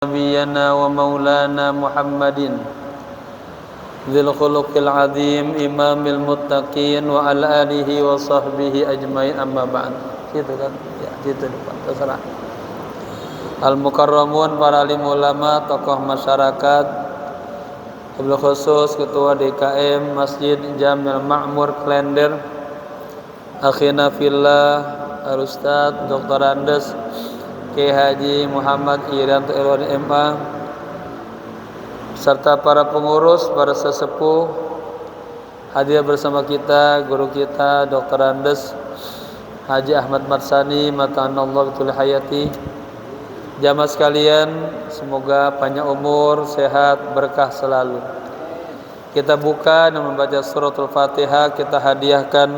نبينا ومولانا محمد ذي الخلق العظيم إمام المتقين وعلى آله وصحبه أجمعين أما بعد. Gitu kan? Ya, gitu depan. Terserah. Al-Mukarramun, para alim ulama, tokoh masyarakat, wabil khusus Ketua DKM Masjid Jamil Ma'mur Klender, akhina fillah Al-Ustadz Dr. Andes Kiai Haji Muhammad Irianto Irwan MA, serta para pengurus, para sesepuh, hadir bersama kita guru kita Dr. Andes Haji Ahmad Marsani Matanallahu bitul hayati. Jamaah sekalian, semoga panjang umur, sehat, berkah selalu. Kita buka dan membaca suratul Fatihah. Kita hadiahkan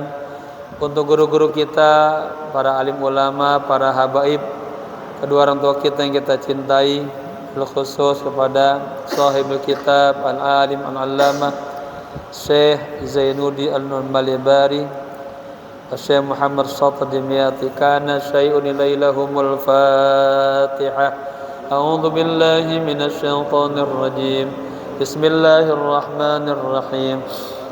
untuk guru-guru kita, para alim ulama, para habaib, kedua orang tua kita yang kita cintai, khusus kepada sahibul kitab al-alim al-allamah Syekh Zainuddin al-Malibari, Syekh Muhammad Shatad Dimyati. Kana syai'un ilailahumul Fatihah. A'udzu billahi minasy syaithanir rajim. Bismillahirrahmanirrahim.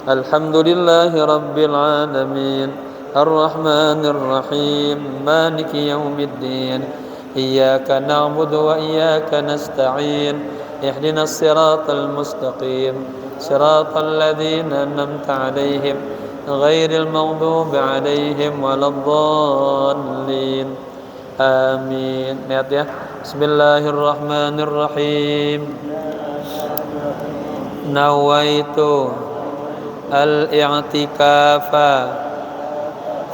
Alhamdulillahi rabbil alamin. Ar-Rahmanir Rahim. Maliki yaumiddin. Iyyaka na'budu wa iyyaka nasta'in. Ihdinas siratal mustaqim. Siratal ladzina an'amta 'alaihim ghairil maghdubi 'alaihim waladdallin. Amin. Niat ya. Bismillahirrahmanirrahim. Nawaitu al-i'tikafa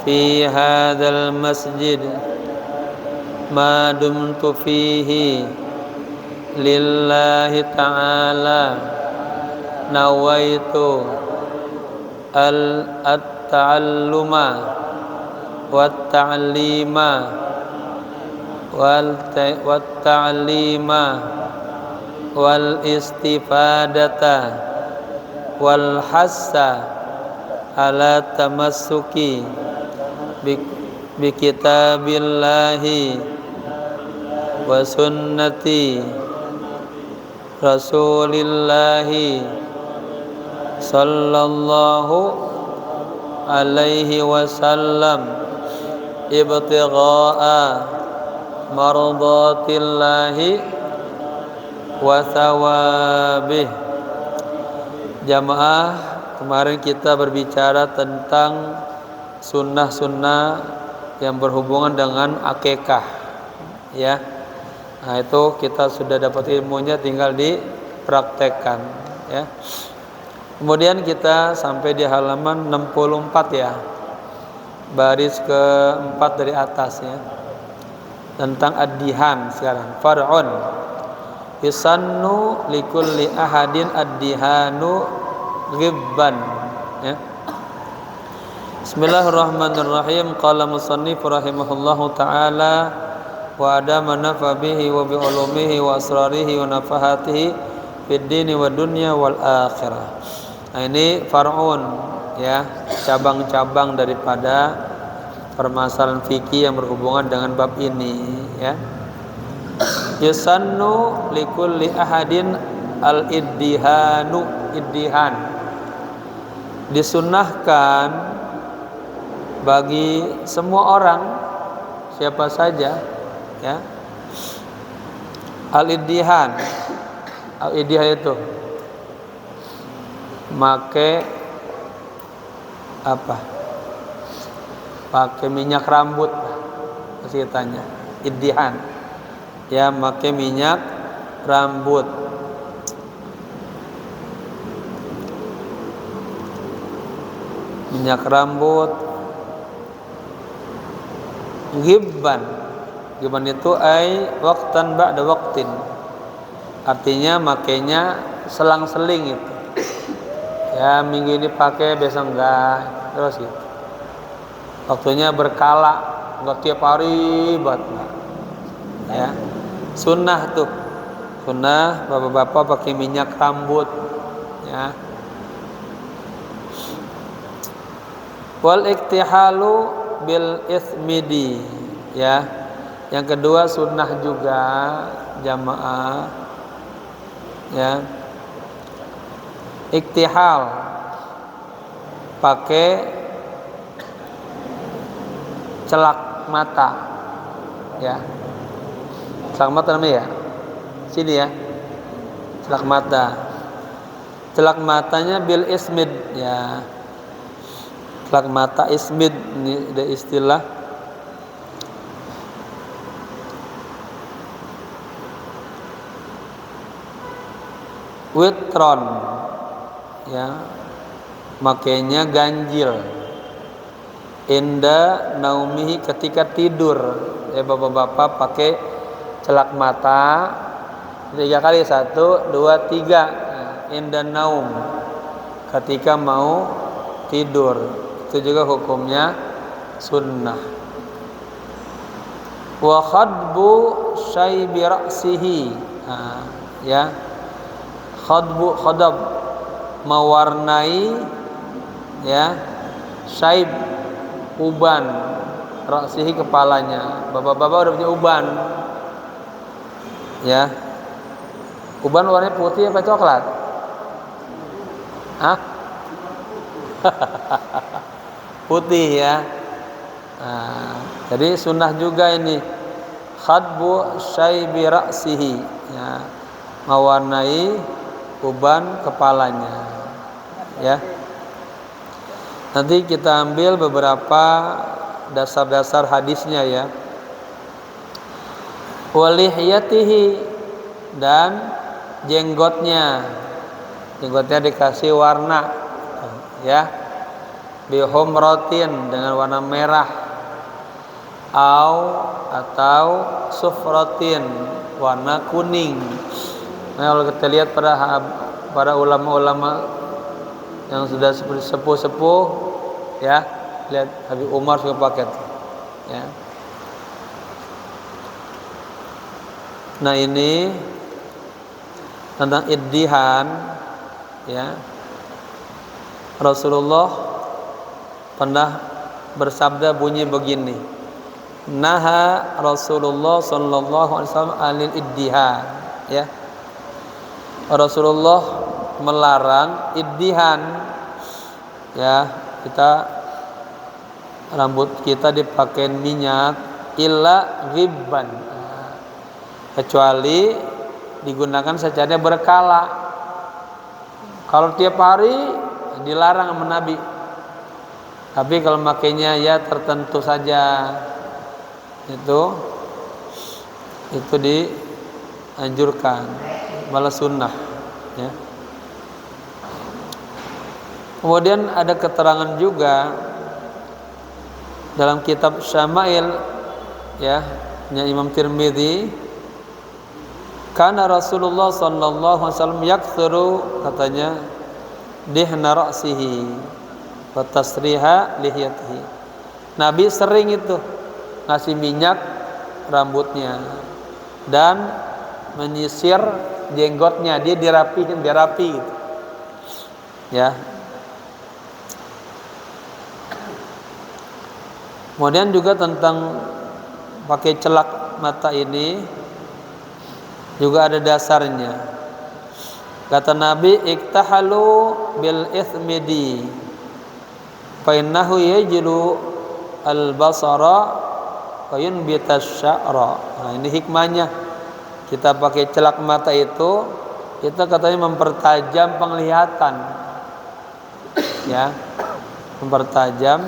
fi hadzal masjid ma dumtu fihi lillahi ta'ala. Nawaitu al-ta'alluma wat-ta'lima wal-ta'lima wal-istifadata wal-hassa ala tamassuki bi kitabillahi wa sunnati rasulillahi sallallahu alaihi wasallam ibtigha'a mardatillahi wa thawabih. Jamaah, kemarin kita berbicara tentang sunnah-sunnah yang berhubungan dengan akikah, ya. Nah, itu kita sudah dapat ilmunya, tinggal dipraktekkan, ya. Kemudian kita sampai di halaman 64 ya, baris keempat dari atas ya, tentang ad-dihan. Sekarang far'un yusannu likulli ahadin ad-dihanu ghibban, ya. Bismillahirrahmanirrahim. Qala musannif rahimahullahu ta'ala wa adama nafa bihi wa bi ulumihi wa asrarihi wa nafahatihi fid dini wa dunya wal akhirah. Nah, ini far'un ya, cabang-cabang daripada permasalahan fikih yang berhubungan dengan bab ini ya. Yusannu likulli ahadin al-iddihanu, iddihan. Disunnahkan bagi semua orang, siapa saja ya. Al-iddihan. Al-iddihan itu make apa? Pakai minyak rambut, masih tanya. Iddihan, ya, pakai minyak rambut. Minyak rambut. Ghibban. Ghibban itu ai waqtan ba'da waqtin. Artinya makainya selang-seling itu. Ya, minggu ini pakai, besok enggak, terus gitu. Waktunya berkala, enggak tiap hari buat. Ya. Sunnah tuh. Sunnah bapak-bapak pakai minyak rambut, ya. Wal iktihalu bil ismidi, ya. Yang kedua sunnah juga jamaah, ya. Iktihal, pakai celak mata, ya. Celak mata namanya ya. Sini ya. Celak mata. Celak matanya bil ismid, ya. Celak mata ismid, ini ada istilah. Witron, ya, makanya ganjil. Inda naumihi, ketika tidur, ya bapak-bapak pakai celak mata 3 kali, 1, 2, 3. Inda naum, ketika mau tidur, itu juga hukumnya sunnah. Wa khadbu syaibi ra'sihi, ya. Khadab, mewarnai, ya, syaib, uban, ra'sihi, kepalanya. Bapak-bapak udah punya uban, ya. Uban warnanya putih apa coklat? Hah? Putih, ya. Jadi sunnah juga ini, khadbu syaibi ra'sihi, ya, mewarnai uban kepalanya, ya. Nanti kita ambil beberapa dasar-dasar hadisnya, ya. Walihyatihi, dan jenggotnya dikasih warna, ya. Bihumratin, dengan warna merah, atau sufratin, warna kuning. Nah, kalau kita lihat para ulama-ulama yang sudah sepuh-sepuh, ya, lihat Habib Umar juga pakai, ya. Nah, ini tentang iddihan, ya. Rasulullah pernah bersabda bunyi begini, naha Rasulullah sallallahu alaihi wasallam alil iddihan, ya. Rasulullah melarang iddihan, ya, rambut kita dipakai minyak, illa ghibban, kecuali digunakan secara berkala. Kalau tiap hari dilarang sama Nabi, tapi kalau makainya ya tertentu saja, itu dianjurkan, malah sunnah, ya. Kemudian ada keterangan juga dalam kitab Syama'il, ya, Imam Tirmidzi, karena Rasulullah sallallahu alaihi wasallam yaktsuru, katanya, dihna ra'sihi wa tasriha lihiyatihi. Nabi sering itu ngasih minyak rambutnya dan menyisir jenggotnya, dia dirapihin biar rapi gitu, ya. Kemudian juga tentang pakai celak mata ini juga ada dasarnya. Kata Nabi, iktahalu bil ithmidi fa innahu yajlu al basara wa yunbitas sya'ra. Nah, ini hikmahnya. Kita pakai celak mata itu katanya mempertajam penglihatan, ya. Mempertajam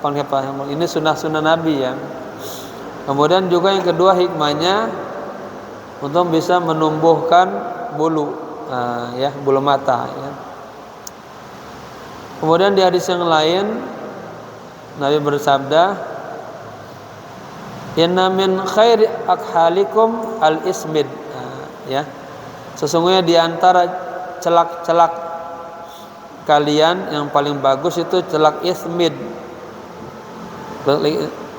penglihatan. Ini sunnah-sunnah Nabi, ya. Kemudian juga yang kedua hikmahnya untuk bisa menumbuhkan bulu, ya, bulu mata, ya. Kemudian di hadis yang lain Nabi bersabda, inna min khairi akhalikum al ismid, ya. Sesungguhnya di antara celak-celak kalian yang paling bagus itu celak ismid.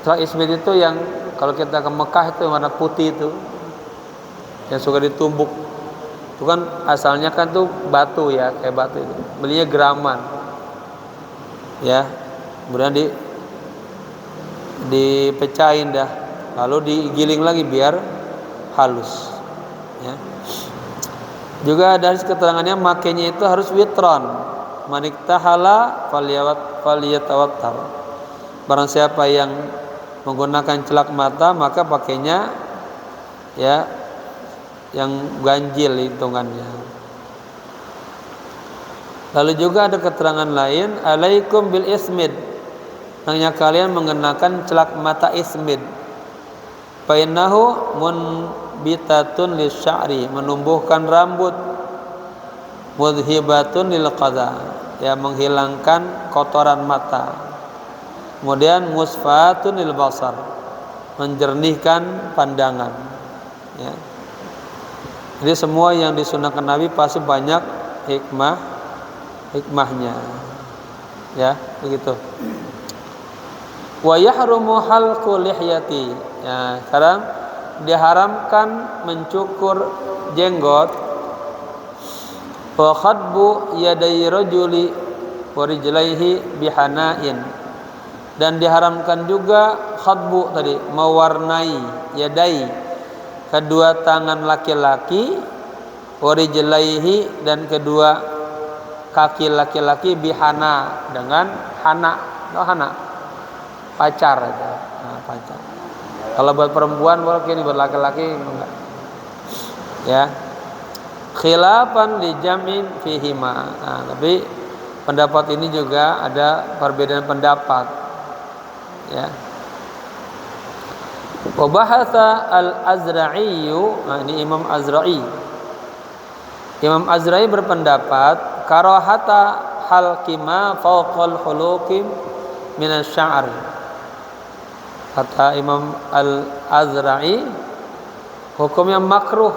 Celak ismid itu yang kalau kita ke Mekah itu warna putih itu, yang suka ditumbuk. Itu kan asalnya kan tuh batu, ya, kayak batu itu. Belinya geraman, ya. Kemudian dipecahin dah, lalu digiling lagi biar halus. Ya. Juga dari keterangannya makainya itu harus witron. Maniktahala faliyatawattar. Barang siapa yang menggunakan celak mata maka pakainya ya yang ganjil hitungannya. Lalu juga ada keterangan lain, alaikum bil ismid. Hanya kalian mengenakan celak mata ismid. Fa innahu munbitatun lisya'ri, menumbuhkan rambut. Mudhibatun lil qadha, ya menghilangkan kotoran mata. Kemudian musfatun lil basar, menjernihkan pandangan. Ya. Jadi semua yang disunahkan Nabi pasti banyak hikmahnya. Ya, begitu. Wa yahrumu halqu lihyati. Ya, sekarang diharamkan mencukur jenggot. Wa khadbu yaday rajuli wa rijlaihi bihana'in. Dan diharamkan juga khadbu tadi, mewarnai yadai, kedua tangan laki-laki, wa rijlaihi, dan kedua kaki laki-laki bihana, dengan hana. Tahu hana? Pacar itu. Nah, pacar. Kalau buat perempuan boleh, ini buat laki-laki enggak. Ya. Khilafan li jam'in fihima. Nah, tapi pendapat ini juga ada perbedaan pendapat. Ya. Wa bahatha al-Azra'i, nah ini Imam Azra'i. Imam Azra'i berpendapat karahata halqima fawqal huluqi min asy-sya'r. Kata Imam Al-Azra'i, hukumnya makruh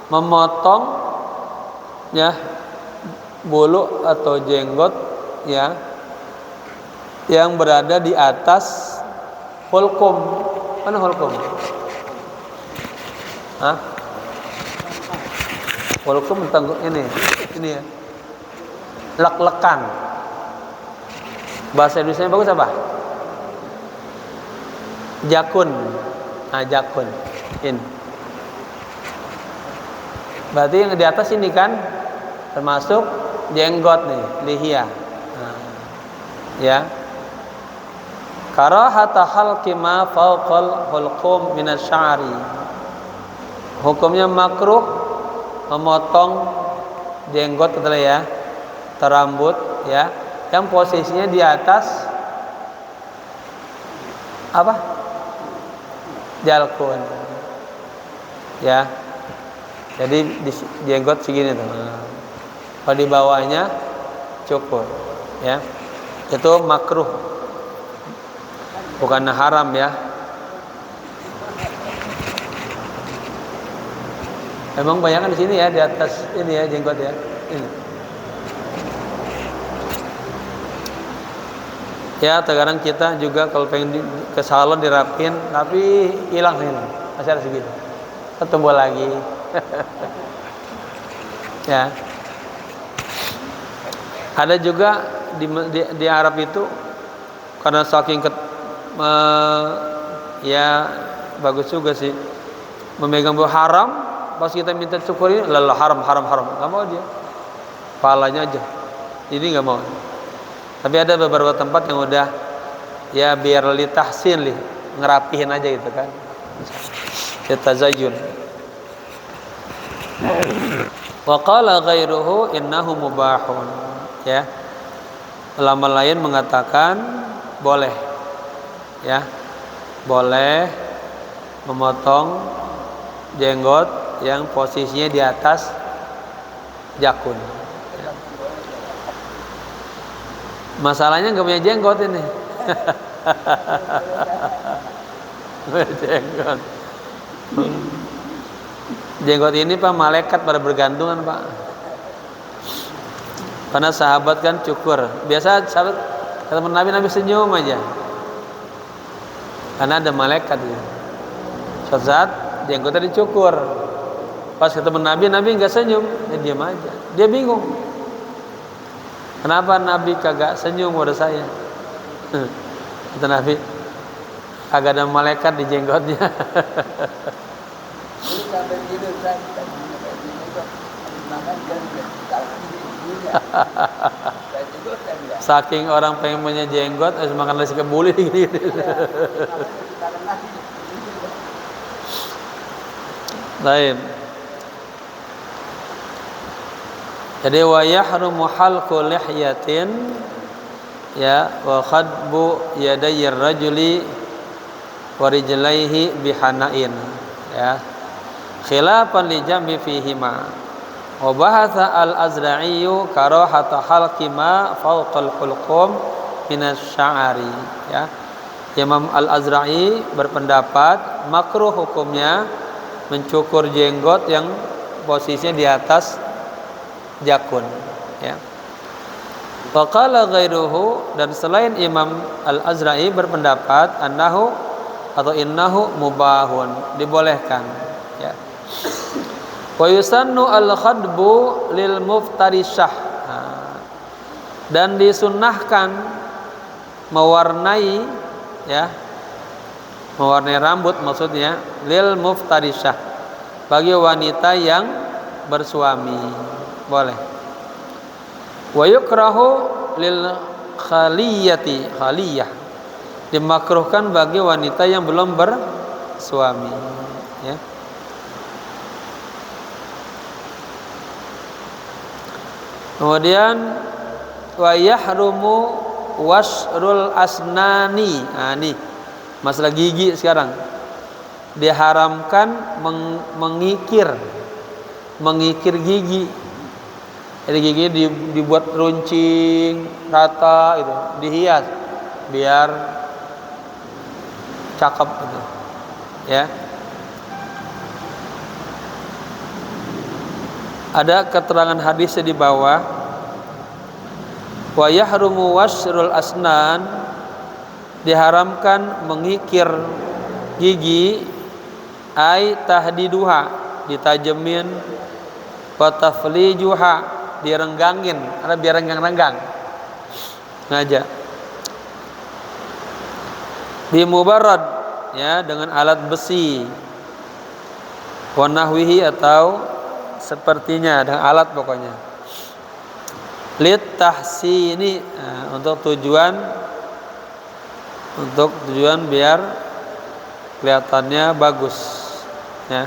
memotong ya bulu atau jenggot ya yang berada di atas hulqum. Mana hulqum? Hah? Hulqum tentang ini ya. Lek-lekan. Bahasa Indonesianya bagus apa? Jakun. Nah, jakun. Ini. Berarti yang di atas ini kan termasuk jenggot nih, lihya. Nah, ya. Karahata halqi ma fawqal hulqum min asy-sya'ri. Hukumnya makruh memotong jenggot adalah ya, rambut ya, yang posisinya di atas apa? Jalkun. Ya. Jadi di jenggot segini tuh. Kalau di bawahnya cukur, ya. Itu makruh. Bukan haram ya. Emang banyak kan di sini ya, di atas ini ya jenggot ya. Ini. Ya, terkadang kita juga kalau pengen ke salon dirapin, tapi hilang ini. Masih ada segitu. Tumbuh lagi. Ya. Ada juga di Arab itu karena saking ya bagus juga sih memegang bau haram, pas kita minta cukur ini lalu haram, nggak mau dia, palanya aja, ini nggak mau. Tapi ada beberapa tempat yang udah ya biar li tahsin li ngerapihin aja gitu kan, tazayun. Wa qala ghairuhu innahu mubahun. Ya. Ulama lain mengatakan boleh. Ya. Boleh memotong jenggot yang posisinya di atas jakun. Ya. Masalahnya enggak punya jenggot ini. Jenggot. Jenggot ini Pak malaikat pada bergantungan Pak. Karena sahabat kan cukur. Biasa sahabat ketemu Nabi senyum aja. Karena ada malaikat ya. Suatu saat jenggotnya dicukur. Pas ketemu Nabi nggak senyum, dia diam aja. Dia bingung. Kenapa Nabi kagak senyum pada saya? Kata Nabi, Kagak ada malaikat di jenggotnya. Saking orang pengen punya jenggot, harus makan nasi kebuli gitu. Lain. Jadi wa yahrumu halqu lihyatin ya wa khadbu yadayir rajuli wa rijlaihi bihanain ya khilafan li jambi fihima wa bahatha al-Azra'i karahata halqi ma fawqal hulqum minas sya'ari ya. Imam al-Azra'i berpendapat makruh hukumnya mencukur jenggot yang posisinya di atas jakun ya. Faqala ghairuhu, dan selain Imam al-Azra'i berpendapat annahu atau innahu mubahun, dibolehkan ya. Wa yusannu al-khadbu lil muftarishah, dan disunnahkan mewarnai ya, mewarnai rambut maksudnya lil muftarishah, bagi wanita yang bersuami boleh. Wa yukrahu lil khaliyah, dimakruhkan bagi wanita yang belum bersuami ya. Kemudian wa yahrumu wasrul asnani. Nah, nih masalah gigi sekarang. Diharamkan mengikir gigi. Jadi gigi dibuat runcing rata gitu, dihias biar cakep gitu ya. Ada keterangan hadisnya di bawah. Wa yahrumu wasrul asnan, diharamkan mengikir gigi, ai tahdiduha, ditajemin, wa taflijuha, direnggangin, ada biar renggang-renggang ngajak. Bimubarrad ya, dengan alat besi, wa nahwihi, atau sepertinya, dengan alat pokoknya. Lit tahsini, untuk tujuan biar kelihatannya bagus ya.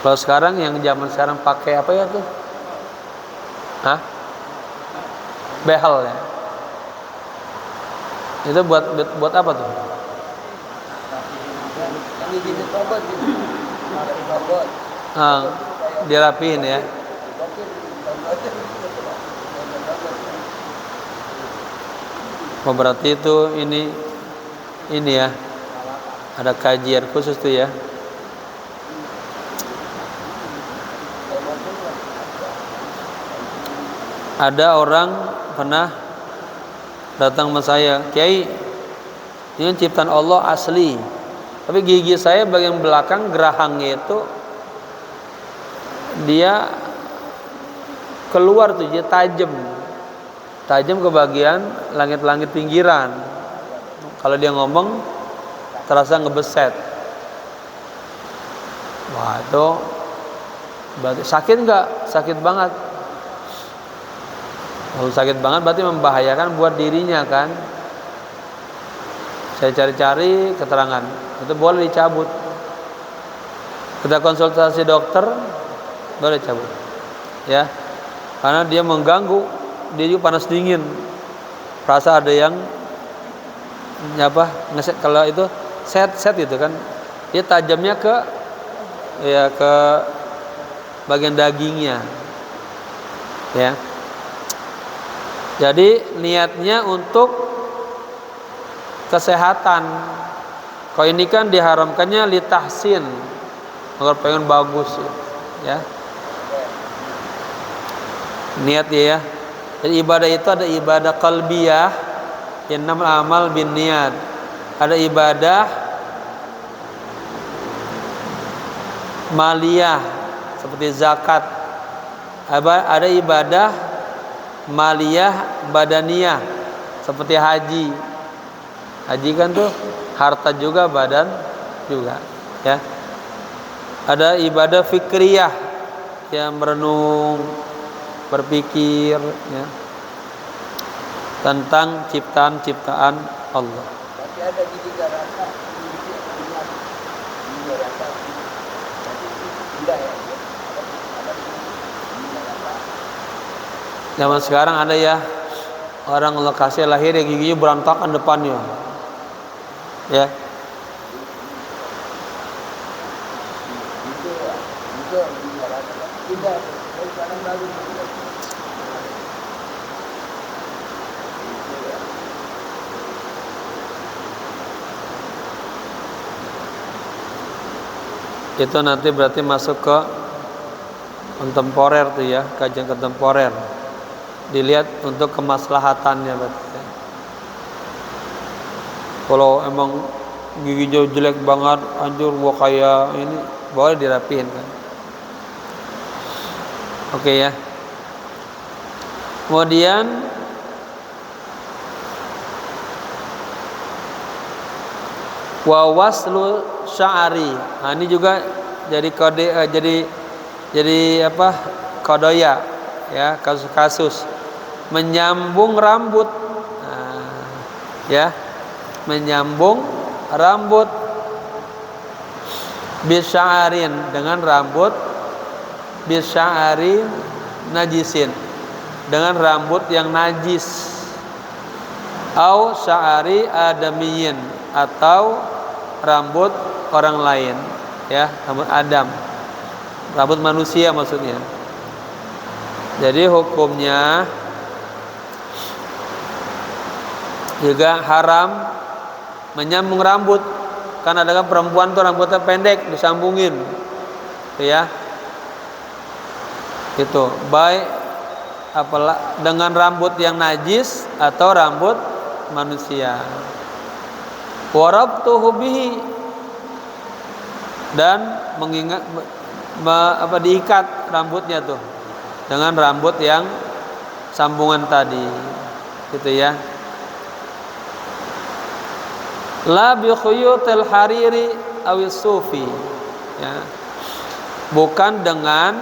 Kalau sekarang yang zaman sekarang pakai apa ya tuh? Behel ya. Itu buat apa tuh? Dirapiin ya. Oh, berarti itu ini ya. Ada kajian khusus tuh ya. Ada orang pernah datang sama saya, Kiai, ini ciptaan Allah asli, tapi gigi saya bagian belakang gerahangnya itu dia keluar tuh, dia tajam ke bagian langit-langit pinggiran. Kalau dia ngomong terasa ngebeset. Wah, itu berarti sakit nggak? Sakit banget. Kalau sakit banget berarti membahayakan buat dirinya kan. Saya cari-cari keterangan, itu boleh dicabut. Kita konsultasi dokter, boleh cabut ya, karena dia mengganggu, dia juga panas dingin, rasa ada yang ngeset. Kalau itu set itu kan, dia tajamnya ke bagian dagingnya ya. Jadi niatnya untuk kesehatan. Kalau ini kan diharamkannya litahsin, agar pengen bagus ya. Niat ya. Jadi ibadah itu ada ibadah qalbiyah, yang namanya amal bin niat. Ada ibadah maliyah seperti zakat. Ada ibadah maliyah badaniyah Seperti haji. Haji kan tuh harta juga, badan juga, ya. Ada ibadah fikriyah yang merenung, berpikir, ya, tentang ciptaan Allah. Tapi ada di tiga rasa, tiga rasa. Tidak ya. Zaman sekarang ada ya orang lokasi lahir ya giginya berantakan depannya, ya. Itu tidak. Sekarang baru. Itu nanti berarti masuk ke kontemporer tuh ya, kajian kontemporer. Dilihat untuk kemaslahatannya berarti. Kalau emang giginya jelek banget, anjur gua kayak ini, boleh dirapihin kan. Oke ya. Kemudian wa waslu sya'ri. Nah, ini juga jadi kode jadi apa? Kodoya ya, kasus-kasus menyambung rambut. Nah, ya. Menyambung rambut bisya'arin dengan rambut bisya'arin najisin dengan rambut yang najis au sya'ari adamiyin atau rambut orang lain, ya, rambut Adam, rambut manusia maksudnya. Jadi hukumnya juga haram menyambung rambut, karena ada kan perempuan tuh rambutnya pendek disambungin, ya. Itu baik apalah dengan rambut yang najis atau rambut manusia. Warabtuhu bihi, dan mengingat diikat rambutnya tuh dengan rambut yang sambungan tadi, gitu ya. La bi khuyutil hariri awis sufi, ya. Bukan dengan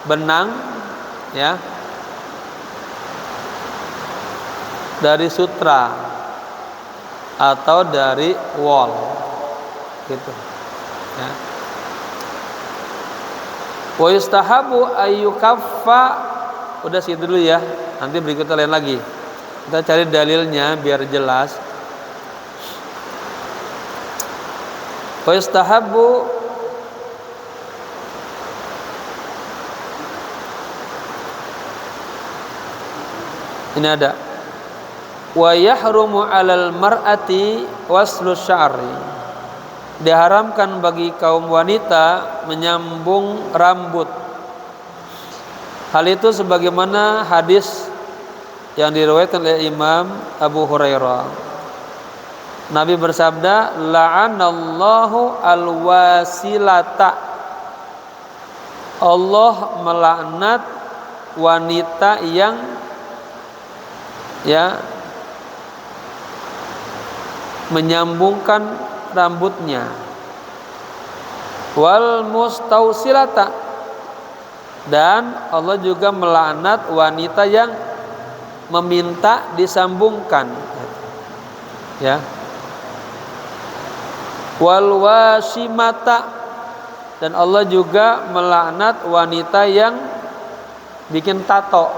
benang, ya, dari sutra atau dari wol, gitu, ya. Wa yustahabu ayyukaffa, udah segitu dulu ya, nanti berikutnya lain lagi. Kita cari dalilnya biar jelas. Wa yustahabu ini ada wa yahrumu 'alal mar'ati waslu sya'ri, diharamkan bagi kaum wanita menyambung rambut. Hal itu sebagaimana hadis yang diriwayatkan oleh Imam Abu Hurairah. Nabi bersabda, la'anallahu alwasilata, Allah melaknat wanita yang, ya, menyambungkan rambutnya. Wal mustausilata, dan Allah juga melaknat wanita yang meminta disambungkan, ya. Wal wasimata, dan Allah juga melaknat wanita yang bikin tato.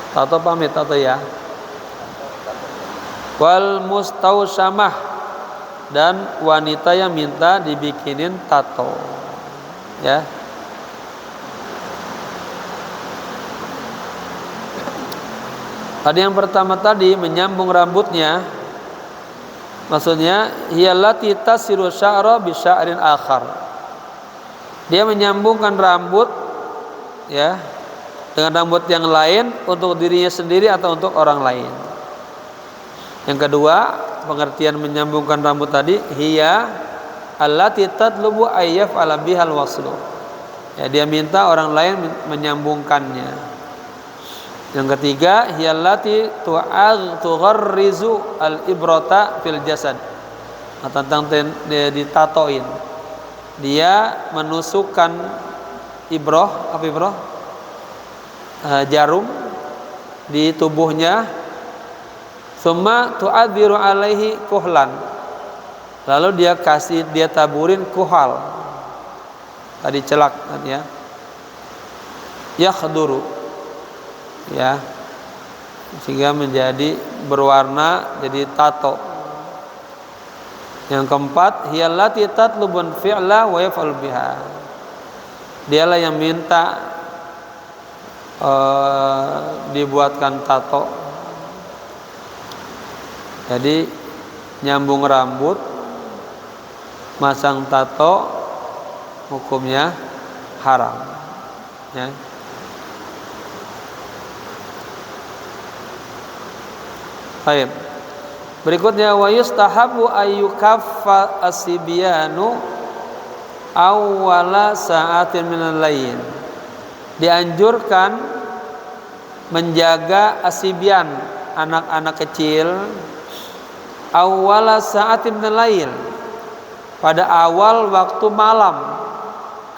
Tato pamit tato ya. Wal mustausamah, dan wanita yang minta dibikinin tato, ya. Ada yang pertama tadi menyambung rambutnya, maksudnya hiyallati tasiru sya'ra bi sya'rin akhar. Dia menyambungkan rambut, ya, dengan rambut yang lain untuk dirinya sendiri atau untuk orang lain. Yang kedua, pengertian menyambungkan rambut tadi hiya allati tatlubu ayyaf ala bihal waslu. Ya, dia minta orang lain menyambungkannya. Yang ketiga, hiyallati tugharrizu al-ibrata fil jasad. Nah, tentang dia ditatoin. Dia menusukkan ibroh, apa ibroh? Jarum di tubuhnya. Summa tu'adziru alaihi kuhlan. Lalu dia taburin kuhal. Tadi celak kan ya. Yakhduru. Ya. Sehingga menjadi berwarna, jadi tato. Yang keempat, hiyallati tatlubun fi'la wa yaf'al biha. Dialah yang minta dibuatkan tato. Jadi nyambung rambut, masang tato, hukumnya haram. Ya. Baik. Berikutnya wa yustahabu ayyukaffa as-sibyanu awwala sa'atin minal lail. Dianjurkan menjaga asibyan, anak-anak kecil, awwala sa'atin minal lail, pada awal waktu malam.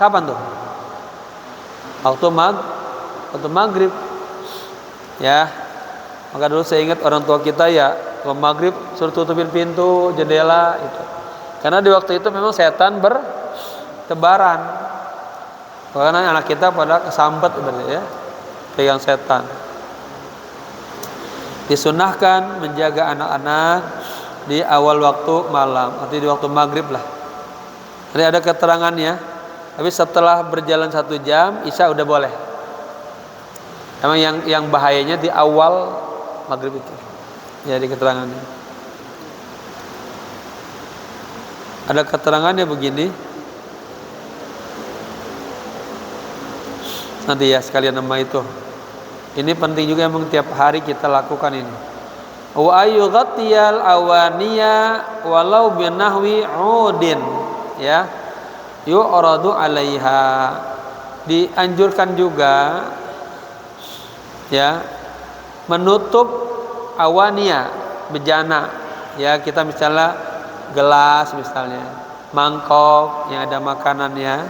Kapan tuh? Waktu maghrib. Ya. Maka dulu saya ingat orang tua kita ya, kalau maghrib suruh tutupin pintu, jendela itu. Karena di waktu itu memang setan bertebaran. Karena anak kita pada kesambet berarti ya, pegang setan. Disunahkan menjaga anak-anak di awal waktu malam, arti di waktu maghrib lah. Jadi ada keterangannya. Tapi setelah berjalan 1 jam, isya udah boleh. Emang yang bahayanya di awal maghrib itu. Ya, di keterangannya. Ada keterangannya begini. Nanti ya sekalian nama itu. Ini penting juga emang tiap hari kita lakukan ini. Wa ayyughattiyal awaniya walau binahwi udin. Ya. Yu'radu 'alaiha. Dianjurkan juga ya menutup awaniya, bejana. Ya, kita misalnya gelas misalnya, mangkok yang ada makanannya,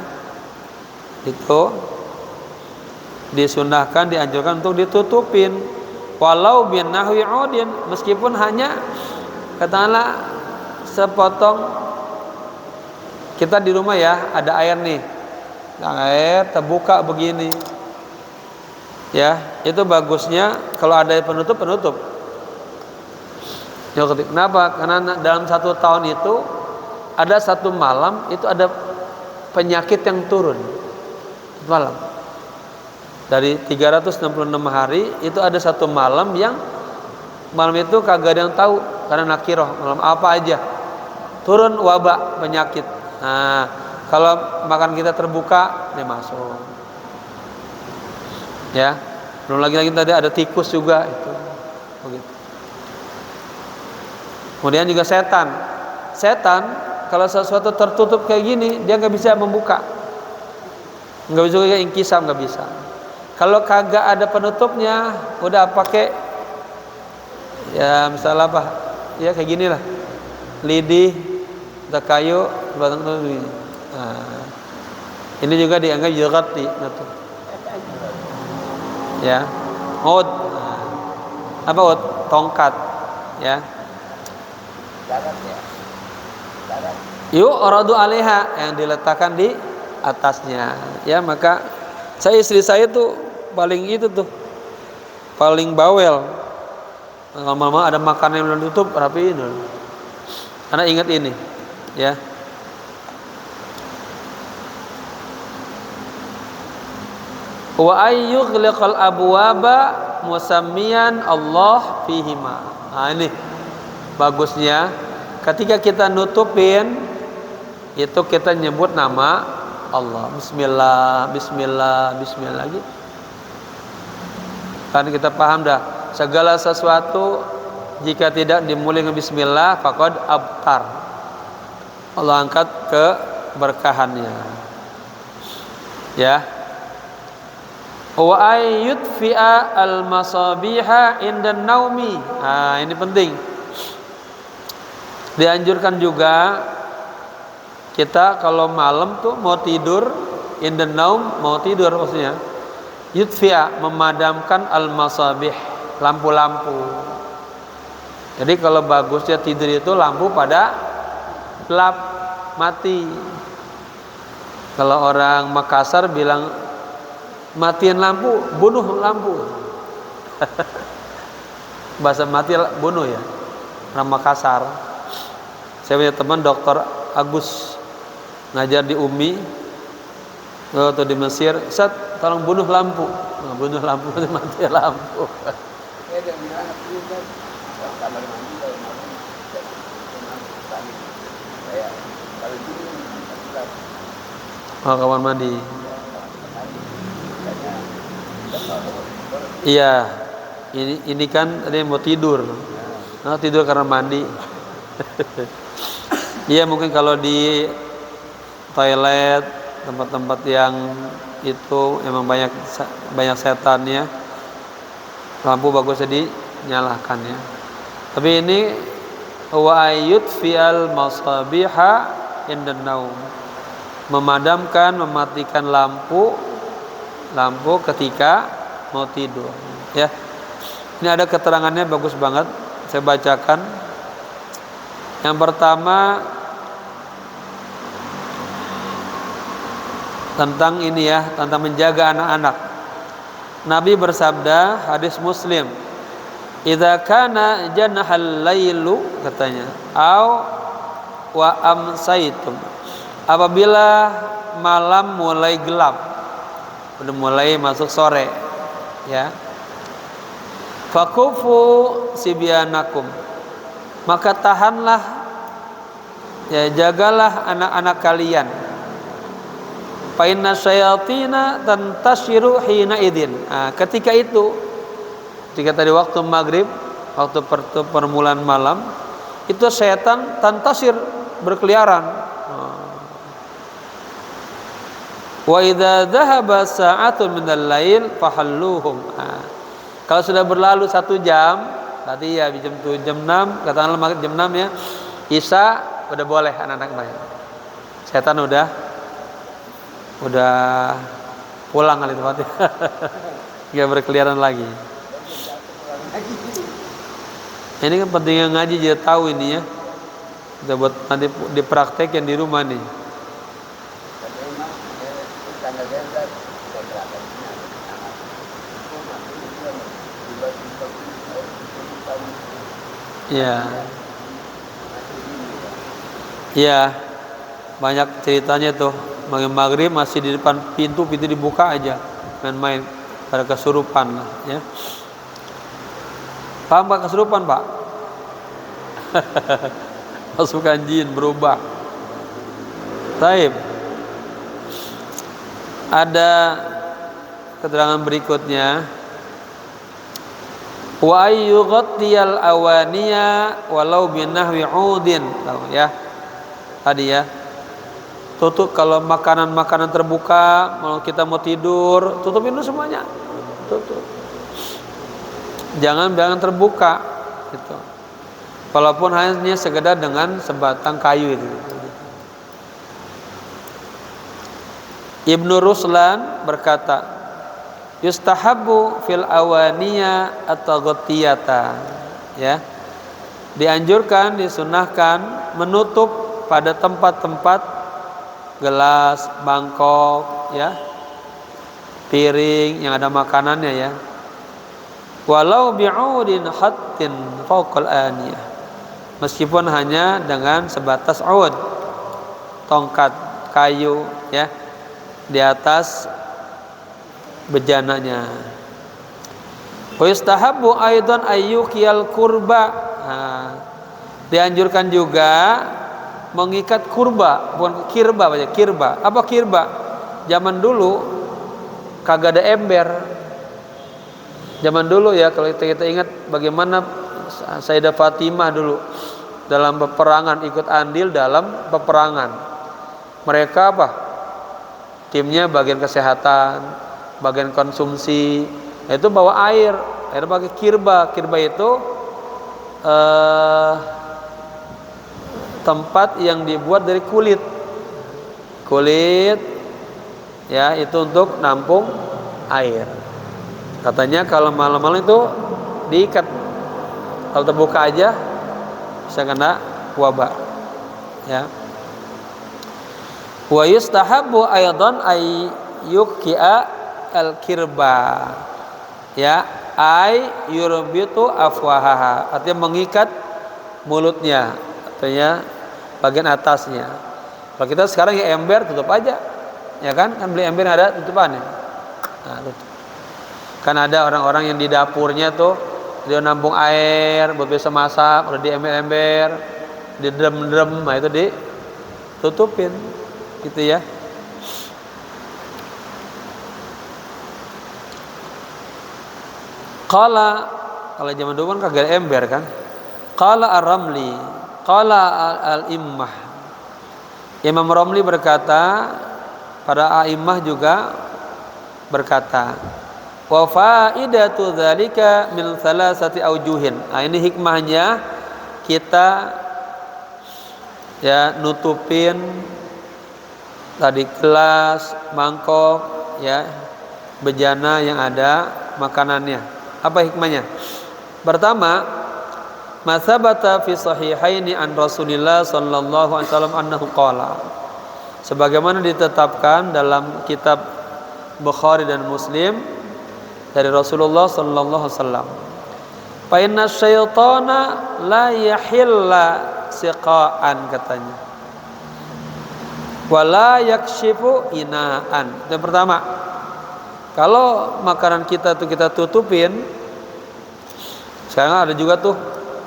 itu disunahkan, dianjurkan untuk ditutupin walau bin nahwi udin, meskipun hanya katakanlah sepotong. Kita di rumah ya ada air nih, air terbuka begini ya, itu bagusnya kalau ada penutup. Ya, kenapa? Karena dalam 1 tahun itu ada 1 malam itu ada penyakit yang turun malam. Dari 366 hari itu ada 1 malam yang malam itu kagak ada yang tahu, karena nakiroh, malam apa aja turun wabah penyakit. Nah, kalau makan kita terbuka, dia masuk. Ya, belum lagi tadi ada tikus juga itu. Begitu. Kemudian juga setan. Setan kalau sesuatu tertutup kayak gini, dia nggak bisa membuka. Nggak bisa juga ingkisam, nggak bisa. Kalau kagak ada penutupnya, udah pakai ya misalnya apa? Ya kayak gini lah. Lidi, ada kayu, batang ini. Nah, ini juga dianggap yughatti. Ya, ud. Apa ud? Tongkat. Ya. Darat ya. Darat. Yu'radu 'alaiha, yang diletakkan di atasnya. Ya, maka istri saya tuh paling itu tuh paling bawel. Lama-lama ada makanan yang belum tutup, rapiin dulu. Karena ingat ini, ya. Wa ayyughliqal abwaba musammiyan Allah fihima. Nah, ini bagusnya ketika kita nutupin itu kita nyebut nama Allah. Bismillah, bismillah, bismillah gitu. Kan kita paham dah, segala sesuatu jika tidak dimulai dengan bismillah faqad abtar. Allah angkat ke berkahannya. Ya. Wa ayyutfi'a al-masabiha indan naumi. Nah, ini penting. Dianjurkan juga kita kalau malam tuh mau tidur, indan naum, mau tidur maksudnya, yutfi'a, memadamkan al-masabih, lampu-lampu. Jadi kalau bagusnya tidur itu lampu pada gelap, mati. Kalau orang Makassar bilang matiin lampu, bunuh lampu. Bahasa mati bunuh ya, orang Makassar. Saya punya teman Dokter Agus ngajar di UMI waktu di Mesir. Ustaz, tolong bunuh lampu. Nah, bunuh lampu, mati lampu. Oh, kamar mandi. Iya, ini kan tadi mau tidur. Nah, tidur karena mandi. Iya, mungkin kalau di toilet, tempat-tempat yang itu emang banyak setannya, lampu bagusnya dinyalakan ya. Tapi ini wa ayyut fi'al masabiha indan naum, memadamkan, mematikan lampu ketika mau tidur ya. Ini ada keterangannya bagus banget, saya bacakan. Yang pertama tentang ini ya, tentang menjaga anak-anak. Nabi bersabda, hadis Muslim, idza kana janahal lailu, katanya, au wa amsaitum, apabila malam mulai gelap, udah mulai masuk sore ya, fakufu sibyanakum, maka tahanlah ya, jagalah anak-anak kalian. Fa inna syayatina tantashiru hina idin. Nah, ketika itu, ketika tadi waktu maghrib, waktu permulaan malam, itu setan tantashir, berkeliaran. Wa idza dhahaba sa'atun minal lail fahalluhum. Nah, kalau sudah berlalu 1 jam, tadi ya jam 7, jam 6, katakanlah maghrib jam 6 ya, Isya udah boleh anak-anak main. Setan udah pulang kali tempatnya. Enggak berkeliaran lagi. Ini kan pentingnya ngaji, dia tahu ini ya. Kita buat nanti dipraktekin di rumah nih. Iya. Iya. Banyak ceritanya tuh. Maghrib masih di depan pintu dibuka aja, main-main, pada kesurupan lah ya. Paham Pak kesurupan Pak? Masukan jin berubah. Taib. Ada keterangan berikutnya, wa ayyughattiyal awaniya walau binahwi udin, tahu ya tadi ya. Tutup kalau makanan terbuka, kalau kita mau tidur, tutupin dulu semuanya. Tutup. Jangan terbuka gitu. Walaupun hanya sekedar dengan sebatang kayu itu. Ibnu Ruslan berkata, yustahabbu fil awaniya at-taghtiyata, ya. Dianjurkan, disunahkan menutup pada tempat-tempat gelas, mangkok, ya, piring yang ada makanannya ya. Walau bi'udin hattin fawqal aniyah, meskipun hanya dengan sebatas ud, tongkat kayu ya, di atas bejananya. Wa yustahabbu aidan ayyukiyal kurba. Nah, dianjurkan juga mengikat kurba, bukan kirba aja, kirba. Apa kirba? Zaman dulu kagak ada ember. Zaman dulu ya, kalau kita ingat bagaimana Sayyidah Fatimah dulu dalam peperangan, ikut andil dalam peperangan. Mereka apa? Timnya bagian kesehatan, bagian konsumsi, itu bawa air pakai kirba. Kirba itu tempat yang dibuat dari kulit ya, itu untuk nampung air. Katanya kalau malam-malam itu diikat, kalau terbuka aja bisa kena wabak ya. Wa yustahabbu aidan ay yukia al-kirba ya, ay yurbitu afwahaha, artinya mengikat mulutnya, artinya bagian atasnya. Kalau kita sekarang ya ember, tutup aja ya kan beli ember ada tutupannya. Nah, tutup. Kan ada orang-orang yang di dapurnya tuh dia nampung air buat bisa masak, udah di ember-ember, di drum, nah itu ditutupin gitu ya. Kalau zaman dulu kan kagak ember kan. Qala ar-Ramli, qala al-immah. Imam Ramli berkata, para a'immah juga berkata, wa faidatu dzalika min thalathati aujuhin. Nah, ini hikmahnya kita ya nutupin tadi gelas, mangkok ya, bejana yang ada makanannya. Apa hikmahnya? Pertama, masabata fi sahihaini an Rasulillah sallallahu alaihi wasallam annahu qala, sebagaimana ditetapkan dalam kitab Bukhari dan Muslim dari Rasulullah sallallahu alaihi wasallam, fa inna syaitana la yahilla siqaan, katanya, wala yakshifu inaan. Yang pertama, kalau makanan kita tuh kita tutupin, sekarang ada juga tuh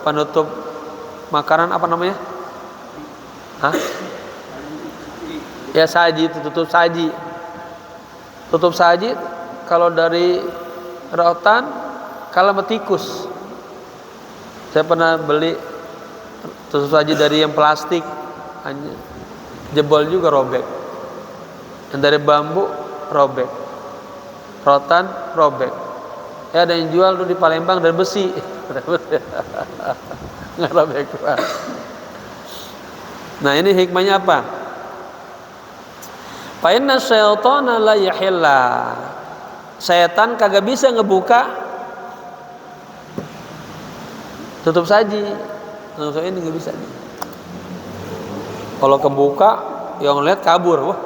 penutup makanan, apa namanya? Ya saji, tutup saji. Tutup saji kalau dari rotan kalah sama tikus. Saya pernah beli tutup saji dari yang plastik, jebol juga robek. Yang dari bambu robek. Rotan robek. Ya ada yang jual tuh di Palembang dari besi. Nggak robek. Nah, ini hikmahnya apa? Fa inna syaitana la yahilla. Setan kagak bisa ngebuka tutup saji. Nah, ini nggak bisa nih. Kalau kebuka, yang ngeliat kabur. Wah.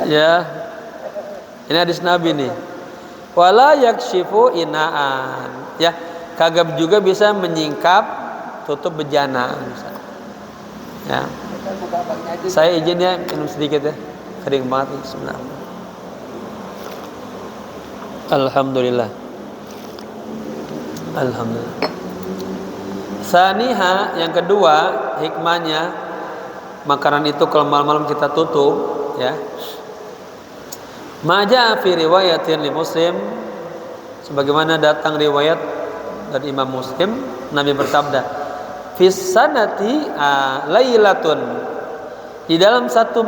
Ya, ini hadis Nabi nih. Wala yakshifu inaan. Ya, kagak juga bisa menyingkap tutup bejana. Ya. Saya izin ya minum sedikit ya. Kering banget nih sebenarnya. Alhamdulillah. Alhamdulillah. Saniha, yang kedua hikmahnya makanan itu kalau malam-malam kita tutup ya. Maja fi riwayatin li Muslim, sebagaimana datang riwayat dari Imam Muslim, Nabi bersabda, fis sanati lailatun, di dalam satu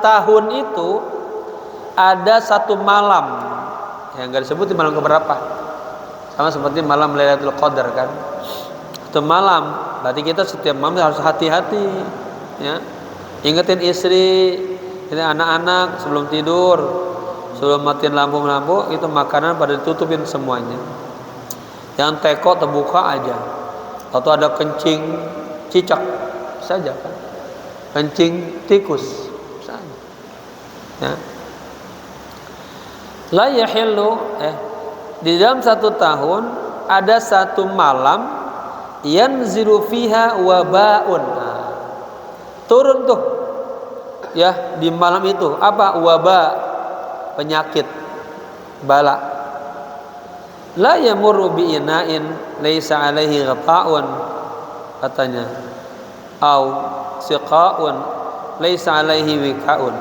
tahun itu ada satu malam yang enggak disebut di malam keberapa, sama seperti malam Lailatul Qadar kan. Itu malam, berarti kita setiap malam harus hati-hati ya. Ingetin istri, ini anak-anak sebelum tidur, sebelum matiin lampu-lampu, itu makanan pada ditutupin semuanya. Yang teko terbuka aja. Atau ada kencing cicak saja kan. Kencing tikus saja. Ya. La yahillu, di dalam satu tahun ada satu malam yanzilu fiha wabaun. Turun tuh ya di malam itu apa? Waba, penyakit, bala. La yamurru bi ina'in laisa alaihi ghata'un, katanya, au siqa'un laisa alaihi wika'un,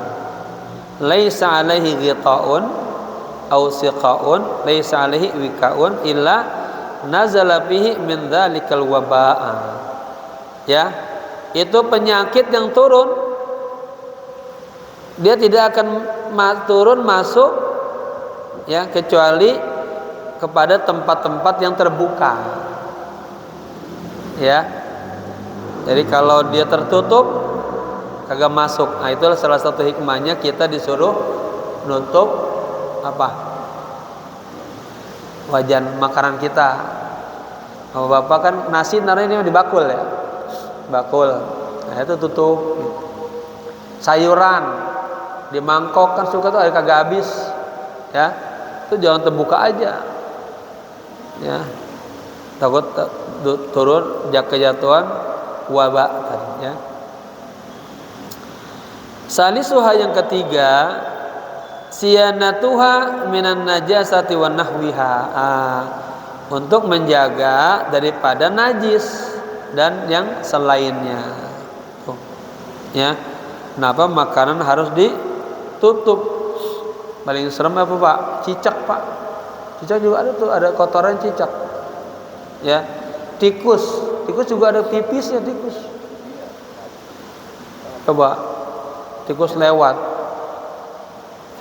laisa alaihi ghita'un au siqa'un laisa alaihi wika'un illa nazala bihi min dzalikal waba'a. Ya, itu penyakit yang turun dia tidak akan turun masuk ya kecuali kepada tempat-tempat yang terbuka. Ya. Jadi kalau dia tertutup kagak masuk. Nah, itulah salah satu hikmahnya kita disuruh nutup apa? Wajan makanan kita. Kalau Bapak kan nasi naruhnya di bakul ya. Bakul. Nah, itu tutup. Sayuran di mangkok kan suka tuh air kagak habis. Ya. Itu jangan terbuka aja. Ya. Takut turun kejatuhan wabak tadi ya. Salisuha yang ketiga, siyanatuha minan najasati wan nahwiha. Untuk menjaga daripada najis dan yang selainnya. Ya. Kenapa makanan harus ditutup? Paling serem apa, Pak? Cicak, Pak. Cicak juga ada tuh, ada kotoran cicak. Ya. Tikus juga ada pipisnya tikus. Coba tikus lewat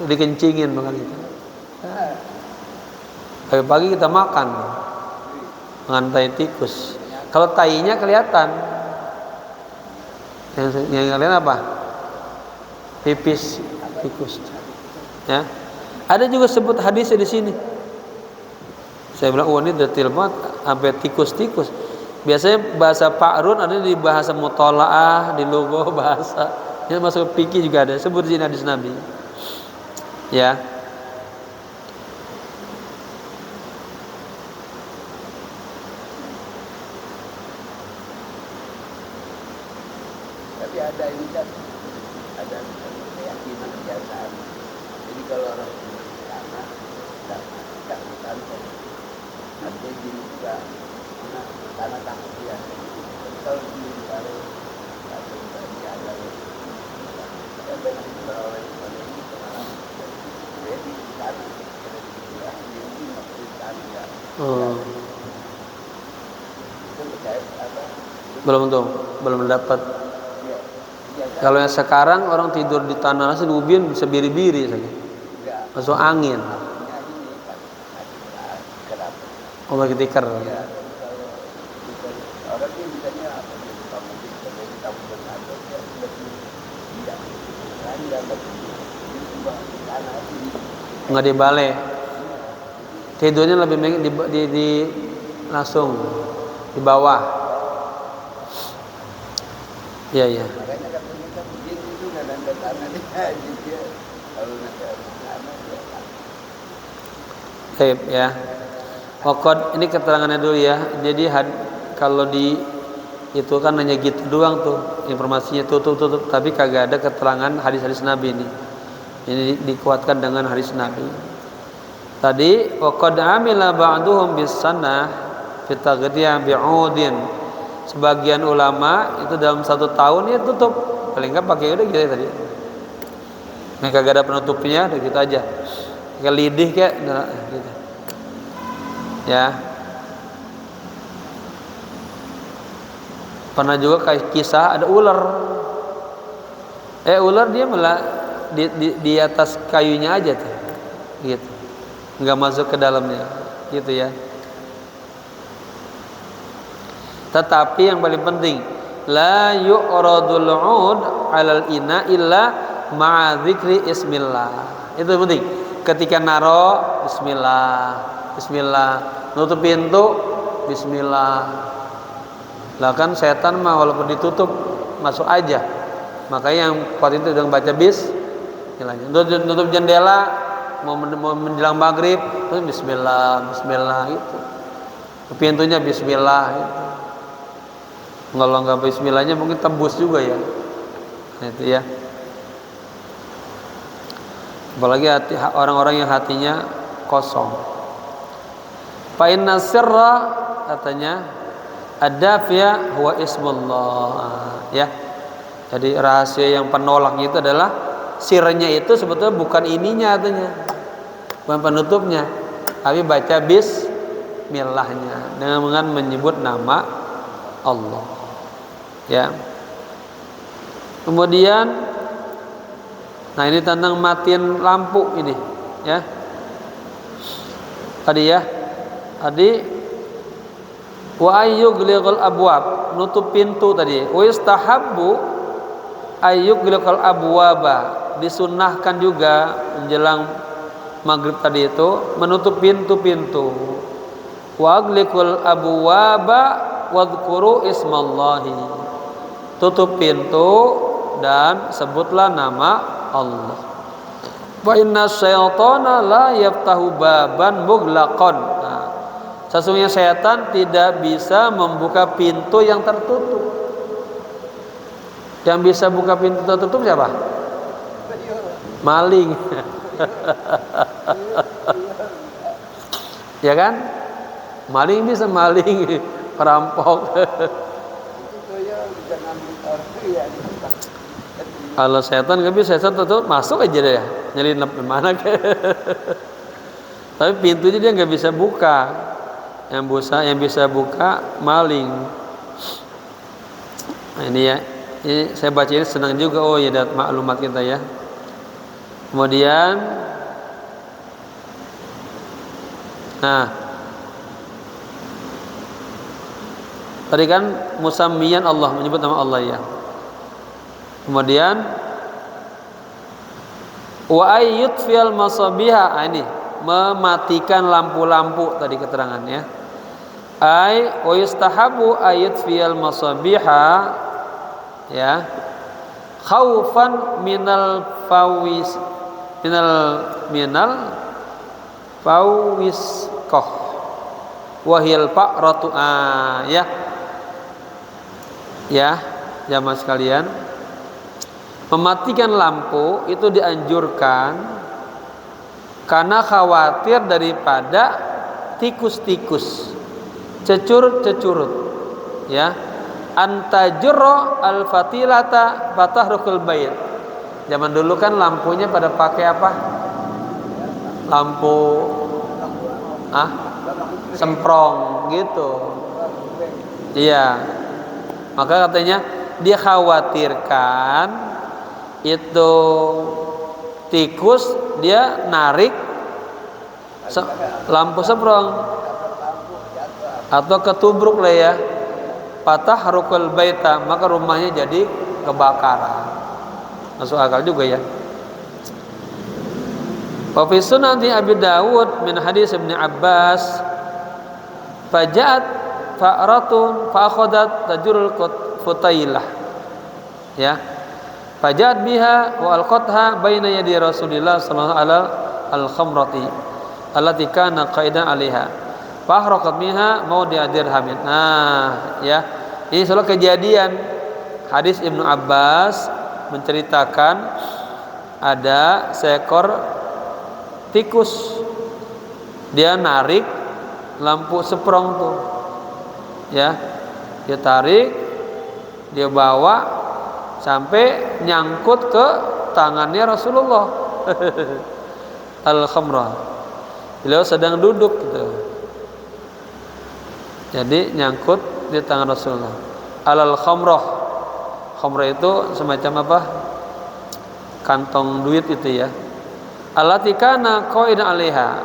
dikencingin makan itu. Pagi-pagi kita makan mengantai tikus. Kalau tainya kelihatan. Yang kalian apa? Pipis tikus. Ya. Ada juga sebut hadisnya di sini. Saya bilang, ini detail banget sampai tikus-tikus. Biasanya bahasa Pak Run ada di bahasa mutolaah, di logo bahasa. Yang masuk fikih juga ada. Sebut di sini hadis Nabi. Ya. Tapi ada ini kan, ada keyakinan kebiasaan. Jadi kalau orang karena tidak makan, artinya gini juga, karena takut ya. Tapi kalau di kalau ada yang benar itu orang ini pengalaman. Jadi karena ini maksudnya ya. Itu terkait apa? Belum dapat. Kalau yang sekarang orang tidur di tanah nasi di ubin bisa biri-biri saja. Masuk angin. Oh, bagi tikar. Orang ini misalnya apa? Nggak dibalik. Tidurnya lebih baik di langsung di bawah. Iya. Makanya katanya kan begini itu nggak ada tanah dia kalau nanti ada tanah dia. Baik ya. Pokok ini keterangannya dulu ya. Jadi kalau di itu kan hanya gitu doang tuh informasinya tutup tapi kagak ada keterangan hadis-hadis Nabi ini. Ini dikuatkan dengan hadis Nabi. Tadi waqad amila ba'duhum bis sanah fi taghdiyah bi'udin. Sebagian ulama itu dalam 1 tahun ya tutup. Paling enggak pakai udah gitu tadi. Nah, kagak ada penutupnya, udah gitu aja. Kayak lidih kayak gitu. Ya. Pernah juga kayak kisah ada ular. Ular dia malah di atas kayunya aja tuh. Gitu. Enggak masuk ke dalamnya. Gitu ya. Tetapi yang paling penting, la yu'radul 'ud 'alal ina illa ma'a dzikri ismillah. Itu penting. Ketika naro bismillah, nutup pintu bismillah. Lah kan setan mah walaupun ditutup masuk aja. Makanya yang kuat itu udah baca bismillahnya. Nutup jendela mau menjelang maghrib, bismillah gitu. Pintunya bismillah gitu. Kalau nggak bismillahnya mungkin tembus juga ya. Nah, itu ya. Apalagi orang-orang yang hatinya kosong. Fa inna sirra katanya ad-dafiya huwa ismullah ya. Jadi rahasia yang penolaknya itu adalah sirnya itu sebetulnya bukan ininya artinya. Bukan penutupnya, tapi baca bismillahnya dengan menyebut nama Allah. Ya. Kemudian Nah, ini tentang matiin lampu ini, ya. Tadi ya. Tadi wa ayyughliqal abwab, nutup pintu tadi. Wa istahabbu ayyughliqal abwaba, disunnahkan juga menjelang maghrib tadi itu menutup pintu-pintu. Wa aghliqul abwaba wadhkuru ismallahi, tutup pintu dan sebutlah nama Allah. Fa inna syaitana la yaftahu baban mughlaqan. Nah, sesungguhnya setan tidak bisa membuka pintu yang tertutup. Yang bisa buka pintu tertutup siapa? Maling. Ya kan? Maling bisa maling, perampok. Kalau setan nggak bisa, setan tutup masuk aja deh, nyelinap kemana ke? Tapi pintunya dia nggak bisa buka. Yang bisa buka maling. Nah, ini ya, ini saya baca ini senang juga. Oh ya, dapat maklumat kita ya. Kemudian, nah, tadi kan musammiyan Allah, menyebut nama Allah ya. Kemudian wa ayyut fil masabiha, ini mematikan lampu-lampu tadi keterangannya. Ai wa yustahabu ayyut fil masabiha, ya, khaufan minal fawiskoh wahil fa'ratu, ya jamaah sekalian, mematikan lampu itu dianjurkan karena khawatir daripada tikus-tikus, cecurut-cecurut, ya, antajurro al-fatilata fatahrukul bait. Zaman dulu kan lampunya pada pakai apa? Lampu semprong gitu. Iya. Maka katanya dia khawatirkan itu tikus, dia narik lampu semprong atau ketubruk lah ya, patah rukul baita, maka rumahnya jadi kebakaran. Masuk akal juga ya. Wa fi sunan Abi Dawud min hadis Ibnu Abbas, faja'at fa'ratun fa'akhadat tajurul futailah, ya, faja'at biha wa alqatha baina yadi Rasulillah sallallahu alaihi al-khamrati allati kana qaidan 'alaiha fahraqat minha mawdi'a dirhamin. Nah, ya, ini soal kejadian hadis Ibnu Abbas menceritakan ada seekor tikus, dia narik lampu semprong tuh, ya, dia tarik, dia bawa sampai nyangkut ke tangannya Rasulullah. Al-khamrah, beliau sedang duduk gitu, jadi nyangkut di tangan Rasulullah. Al-khamrah, khamrah itu semacam apa? Kantong duit itu ya. Allati kana qaidan 'alaiha,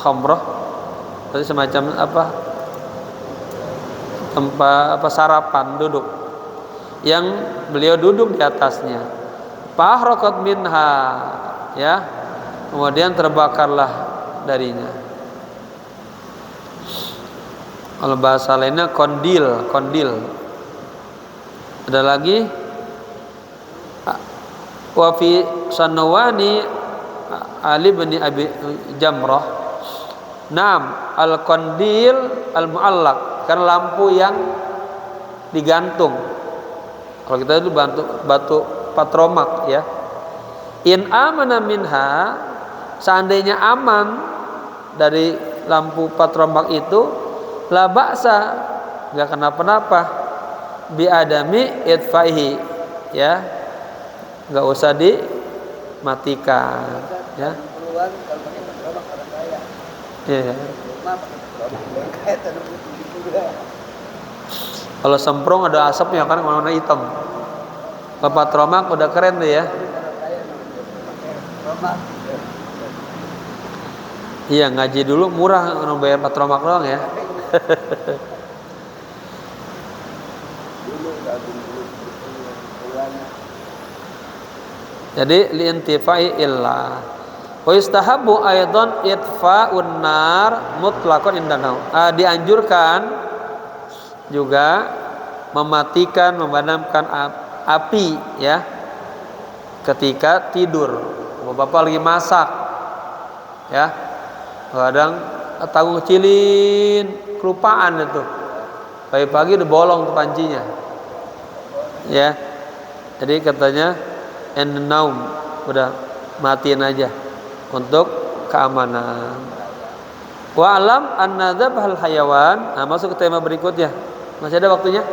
khamrah itu semacam apa? Tempat apa, sarapan, duduk, yang beliau duduk di atasnya. Fahraqat minha, ya, kemudian terbakarlah darinya. Kalau bahasa lainnya kondil. Ada lagi wa fi Sanawani Ali bin Abi Jamrah, nam al-kondil al-mu'allaq, kan lampu yang digantung. Kalau kita itu batu patromak ya. In amana minha, seandainya aman dari lampu patromak itu, la ba'sa, enggak kenapa-napa, bi adami idfaihi, ya, enggak usah dimatikan, ya. Ya. Kalau semprong ada asapnya kan warna hitam. Kalau patromak udah keren deh ya. mati. Iya, ngaji dulu murah, orang bayar patromak doang ya. Dulu gabung dulu ulama. Jadi liintifai illah. Wa yustahabbu aidan itfa'un nar mutlaqan indana. Dianjurkan juga mematikan, memadamkan api ya ketika tidur. Bapak lagi masak ya, kadang tanggung kecilin kelupaan itu, pagi-pagi udah bolong tuh pancinya ya. Jadi katanya naum, udah matiin aja untuk keamanan. Wa alam anna dzabhal hayawan. Nah, masuk ke tema berikutnya. Masih ada waktunya?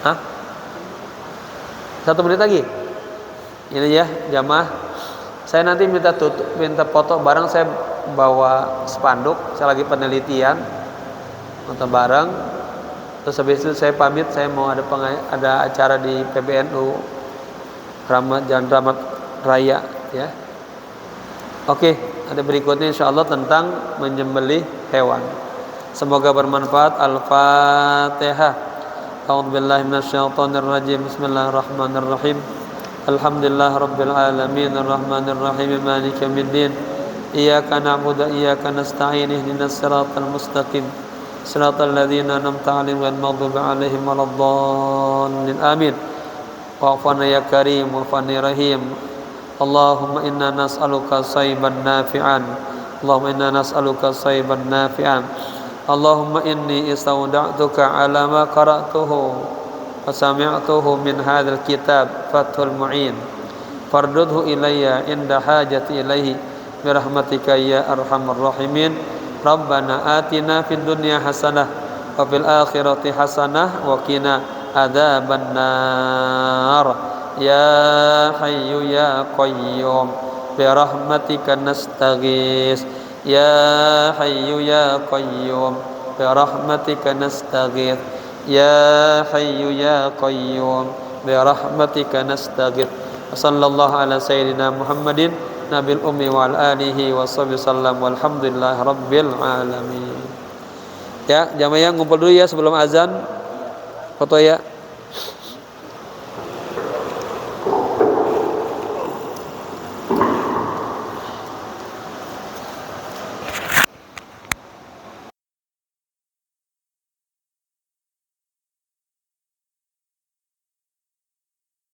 Hah? 1 menit lagi. Ini ya jamaah. Saya nanti minta foto bareng, saya bawa spanduk, saya lagi penelitian. Foto bareng. Terus habis itu saya pamit, saya mau ada acara di PBNU Jalan Rahmat Raya ya. Oke, ada berikutnya insyaallah tentang menyembelih hewan. Semoga bermanfaat. Al-Fatihah. A'udzubillahi minasyaitonirrajim. Bismillahirrahmanirrahim. Alhamdulillah rabbil alamin arrahmanir rahim maliki yaumiddin. Iyyaka na'budu wa iyyaka nasta'in ihdinas siratal mustaqim. Siratal ladzina an'amta 'alaihim ghairil maghdubi 'alaihim waladdallin. Amin. Wa'fana ya karim wa'fani rahim. Allahumma inna nas'aluka sayban nafi'an. Allahumma inna nas'aluka sayban nafi'an. Allahumma inni istawda'tuka ala ma qara'tuhu wa sami'tuhu min hadzal kitab Fathul Mu'in fardudhu ilayya inda hajati ilaihi bi rahmatika ya arhamar rahimin. Rabbana atina fid dunya hasanah wa fil akhirati hasanah wa qina adzaban nar. Ya hayyu ya qayyum bi rahmatika nastaghis. Ya hayyu ya qayyum bi rahmatika nastaghith. Ya hayyu ya qayyum bi rahmatika nastaghith. Sallallahu ala sayyidina Muhammadin nabil ummi wa ala alihi wa sahbihi sallam walhamdulillahi rabbil alamin. Ya, jamaah ngumpul dulu ya sebelum azan. Foto ya.